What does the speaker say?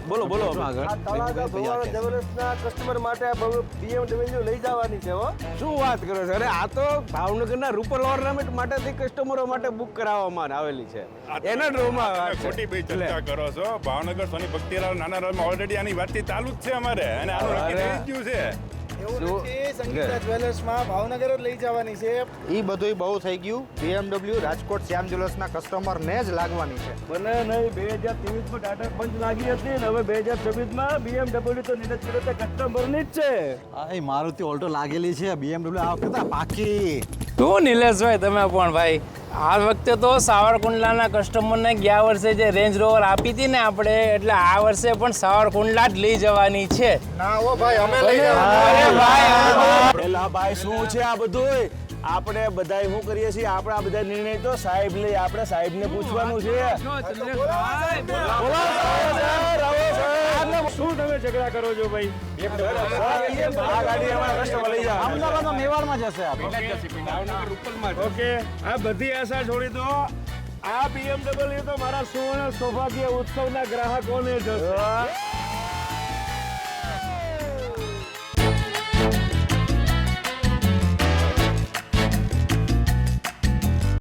બોલો બોલો આગળ આ તળાજા ભવાના જબરદસ્તના કસ્ટમર માટે BMW લઈ જવાની છે હો. શું વાત કરો છો? અરે આ તો ભાવનગરના રૂપલ ઓર્નામેન્ટ માટેથી કસ્ટમરો માટે બુક કરાવવામાં આવેલી છે. એના ડ્રોમાં વાત છે. ખોટી ભાઈ ચર્ચા કરો છો. ભાવનગર સોની ભક્તિલાલ નાના રોડમાં ઓલરેડી આની વાતચીત ચાલુ જ છે અમારે અને આનું નક્કી થઈ જ ગયું છે. એવું નથી, સંગીતા જ્વેલર્સમાં ભાવનગર જ લઈ જવાની છે. ઈ બધુંય બહુ થઈ ગયું. BMW રાજકોટ શ્યામ જ્વેલર્સના કસ્ટમરને જ લાગવાની છે. બને નહીં 2023માં ટાટા પંચ લાગી હતી ને હવે 2026માં BMW તો નીરજ ચિરોતે કસ્ટમરની જ છે. આ મારુતિ ઓલ્ટો લાગેલી છે. BMW આ વખતે પાકી. શું નિલેશભાઈ તમે પણ ભાઈ આ વખતે તો સાવરકુંડલાના કસ્ટમરને ગયા વર્ષે જે રેન્જ રોવર આપી હતી ને આપણે એટલે આ વર્ષે પણ સાવરકુંડલા જ લઈ જવાની છે. ના ઓ ભાઈ અમે લઈ અરે ભાઈ એલા ભાઈ શું છે આ બધું? આપણે બધા શું કરીએ છીએ? આપણા બધા નિર્ણય તો સાહેબ લે. આપણે સાહેબને પૂછવાનું છે. શું તમે ઝઘડા કરો છો ભાઈ? આ ગાડી અમારા કસ્ટમર લઈ જાય. અમદાવાદમાં મેવાડમાં જશે આ ઓકે, આ બધી આશા છોડી દો. આ BMW તો મારા સુવર્ણ સૌભાગ્ય ઉત્સવના ગ્રાહકોને જશે.